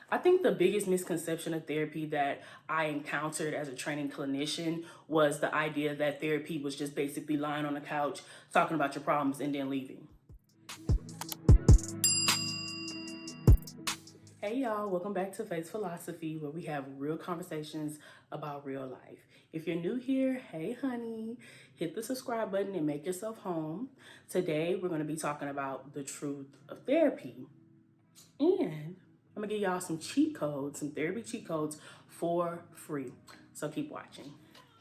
I think the biggest misconception of therapy that I encountered as a training clinician was the idea that therapy was just basically lying on the couch, talking about your problems, and then leaving. Hey y'all, welcome back to Face Philosophy, where we have real conversations about real life. If you're new here, hey honey, hit the subscribe button and make yourself home. Today, we're going to be talking about the truth of therapy. And I'm gonna give y'all some cheat codes, some therapy cheat codes for free. So keep watching.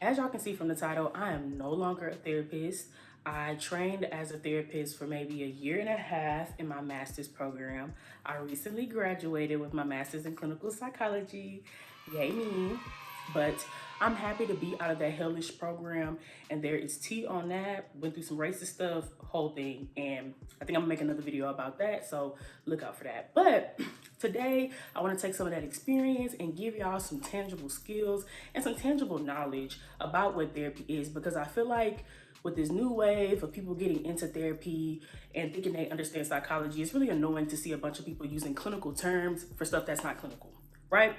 As y'all can see from the title, I am no longer a therapist. I trained as a therapist for maybe a year and a half in my master's program. I recently graduated with my master's in clinical psychology. Yay me. But I'm happy to be out of that hellish program, and there is tea on that. Went through some racist stuff, whole thing, and I think I'm gonna make another video about that, so look out for that. But today, I wanna take some of that experience and give y'all some tangible skills and some tangible knowledge about what therapy is, because I feel like with this new wave of people getting into therapy and thinking they understand psychology, it's really annoying to see a bunch of people using clinical terms for stuff that's not clinical, right?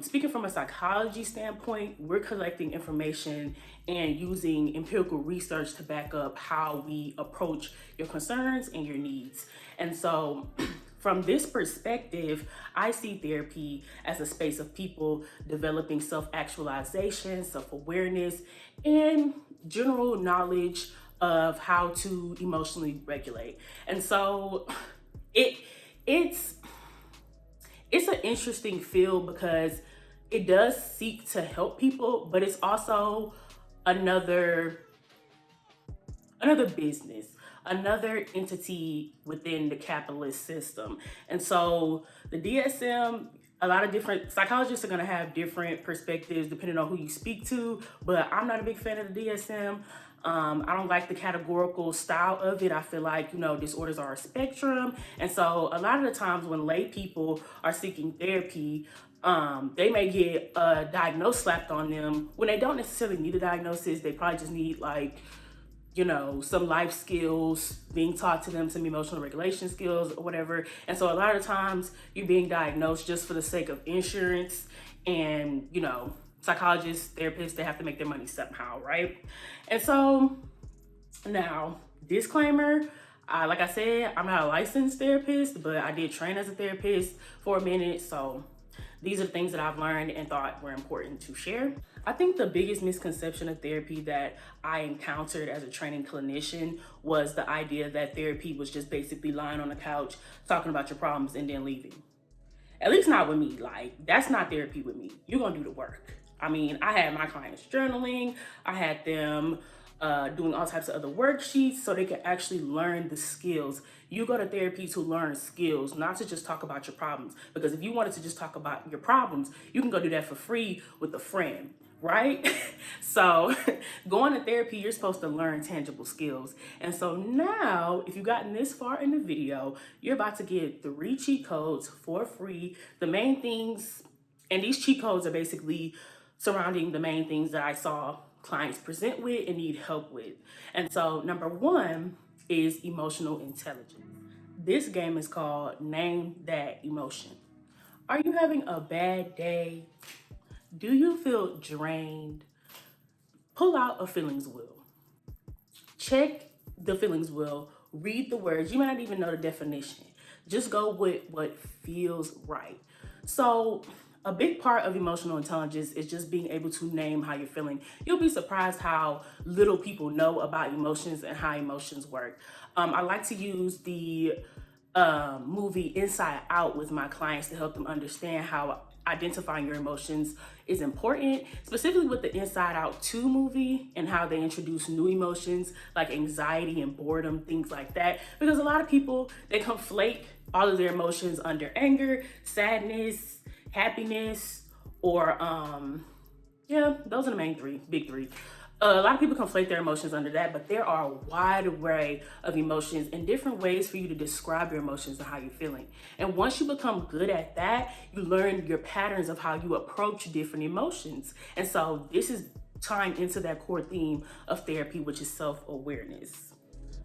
Speaking from a psychology standpoint, we're collecting information and using empirical research to back up how we approach your concerns and your needs. And so, from this perspective, I see therapy as a space of people developing self actualization, self awareness, and general knowledge of how to emotionally regulate. And so, it it's it's an interesting field because it does seek to help people, but it's also another business, another entity within the capitalist system. And so the DSM, a lot of different psychologists are going to have different perspectives depending on who you speak to, but I'm not a big fan of the DSM. I don't like the categorical style of it. I feel like, disorders are a spectrum. And so a lot of the times when lay people are seeking therapy, they may get a diagnosis slapped on them when they don't necessarily need a diagnosis. They probably just need some life skills being taught to them, some emotional regulation skills or whatever. And so a lot of times you're being diagnosed just for the sake of insurance, and, psychologists, therapists, they have to make their money somehow, right? And so now, disclaimer, like I said, I'm not a licensed therapist, but I did train as a therapist for a minute. So these are things that I've learned and thought were important to share. I think the biggest misconception of therapy that I encountered as a training clinician was the idea that therapy was just basically lying on the couch, talking about your problems, and then leaving. At least not with me. Like, that's not therapy with me. You're gonna do the work. I mean, I had my clients journaling, I had them doing all types of other worksheets so they could actually learn the skills. You go to therapy to learn skills, not to just talk about your problems. Because if you wanted to just talk about your problems, you can go do that for free with a friend, right? So going to therapy, you're supposed to learn tangible skills. And so now, if you've gotten this far in the video, you're about to get 3 cheat codes for free. The main things, and these cheat codes are basically surrounding the main things that I saw clients present with and need help with. And so number 1 is emotional intelligence. This game is called Name That Emotion. Are you having a bad day? Do you feel drained? Pull out a feelings wheel. Check the feelings wheel. Read the words. You might not even know the definition. Just go with what feels right. So a big part of emotional intelligence is just being able to name how you're feeling. You'll be surprised how little people know about emotions and how emotions work. I like to use the movie Inside Out with my clients to help them understand how identifying your emotions is important, specifically with the Inside Out 2 movie and how they introduce new emotions like anxiety and boredom, things like that. Because a lot of people, they conflate all of their emotions under anger, sadness, happiness, or those are the main big three. A lot of people conflate their emotions under that, but there are a wide array of emotions and different ways for you to describe your emotions and how you're feeling. And once you become good at that, you learn your patterns of how you approach different emotions. And so this is tying into that core theme of therapy, which is self-awareness.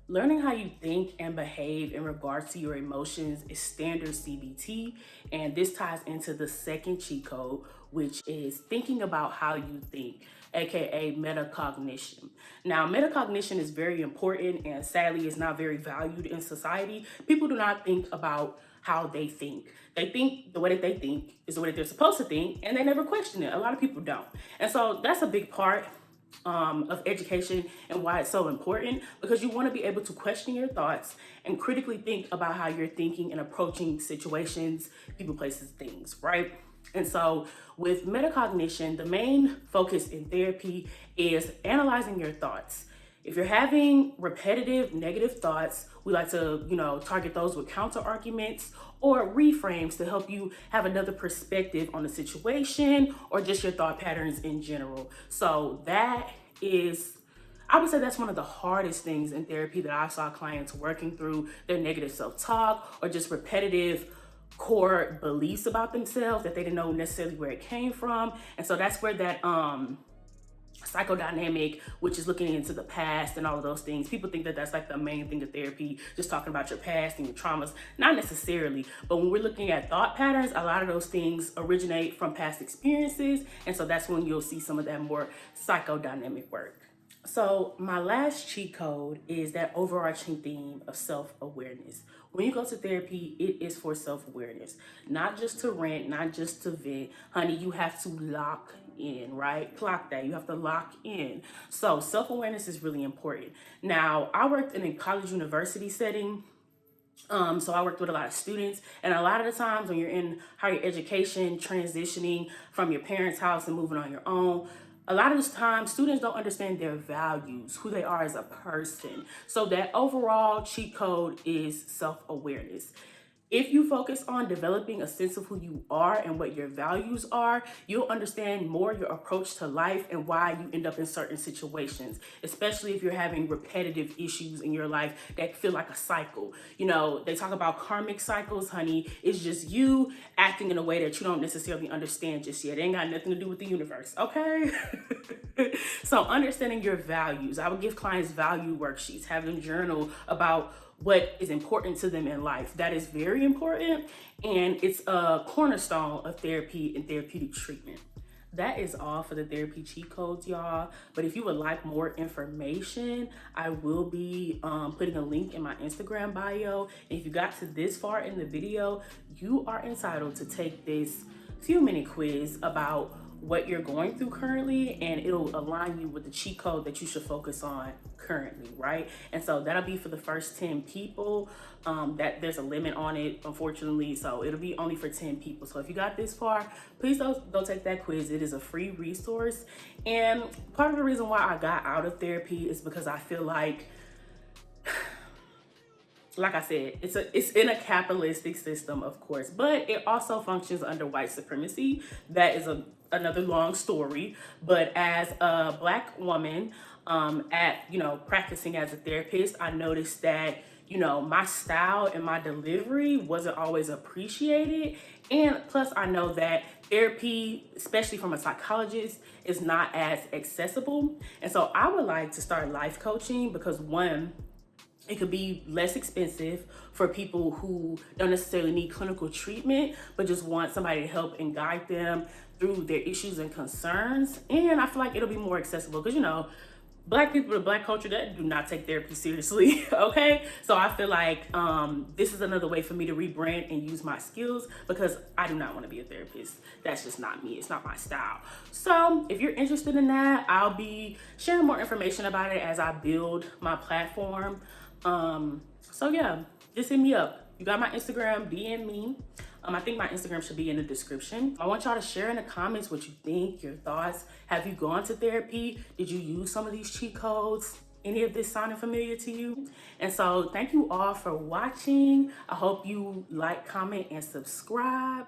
Learning how you think and behave in regards to your emotions is standard CBT, and this ties into the second cheat code, which is thinking about how you think, aka metacognition. Now, metacognition is very important and sadly is not very valued in society. People do not think about how they think. They think the way that they think is the way that they're supposed to think, and they never question it. A lot of people don't. And so that's a big part of education and why it's so important, because you want to be able to question your thoughts and critically think about how you're thinking and approaching situations, people, places, things, right? And so with metacognition, the main focus in therapy is analyzing your thoughts. If you're having repetitive negative thoughts, we like to, target those with counter arguments or reframes to help you have another perspective on the situation or just your thought patterns in general. So I would say that's one of the hardest things in therapy that I saw clients working through their negative self-talk or just repetitive core beliefs about themselves that they didn't know necessarily where it came from. And so that's where that psychodynamic, which is looking into the past and all of those things. People think that that's like the main thing of therapy, just talking about your past and your traumas. Not necessarily, but when we're looking at thought patterns, a lot of those things originate from past experiences. And so that's when you'll see some of that more psychodynamic work. So my last cheat code is that overarching theme of self-awareness. When you go to therapy, it is for self-awareness, not just to rant, not just to vent. Honey, you have to lock in, right? Clock that. You have to lock in. So self-awareness is really important. Now, I worked in a college university setting. So I worked with a lot of students, and a lot of the times when you're in higher education, transitioning from your parents' house and moving on your own, a lot of the time students don't understand their values, who they are as a person. So that overall cheat code is self-awareness. If you focus on developing a sense of who you are and what your values are, you'll understand more your approach to life and why you end up in certain situations, especially if you're having repetitive issues in your life that feel like a cycle. They talk about karmic cycles, honey. It's just you acting in a way that you don't necessarily understand just yet. It ain't got nothing to do with the universe, okay? So understanding your values. I would give clients value worksheets, have them journal about what is important to them in life. That is very important, and it's a cornerstone of therapy and therapeutic treatment. That is all for the therapy cheat codes, y'all. But if you would like more information, I will be putting a link in my Instagram bio. And if you got to this far in the video, you are entitled to take this few-minute quiz about what you're going through currently, and it'll align you with the cheat code that you should focus on currently, right? And so that'll be for the first 10 people. That there's a limit on it, unfortunately, so it'll be only for 10 people. So if you got this far, please don't take that quiz. It is a free resource, and part of the reason why I got out of therapy is because I feel like I said, it's in a capitalistic system, of course, but it also functions under white supremacy. That is another long story. But as a Black woman, practicing as a therapist, I noticed that my style and my delivery wasn't always appreciated. And plus, I know that therapy, especially from a psychologist, is not as accessible. And so I would like to start life coaching because, one, it could be less expensive for people who don't necessarily need clinical treatment, but just want somebody to help and guide them through their issues and concerns. And I feel like it'll be more accessible because, Black people, the Black culture, that do not take therapy seriously, okay? So I feel like this is another way for me to rebrand and use my skills, because I do not want to be a therapist. That's just not me. It's not my style. So if you're interested in that, I'll be sharing more information about it as I build my platform. So yeah, just hit me up. You got my Instagram, DM me. I think my Instagram should be in the description. I want y'all to share in the comments what you think, your thoughts. Have you gone to therapy? Did you use some of these cheat codes? Any of this sounding familiar to you? And so thank you all for watching. I hope you like, comment, and subscribe.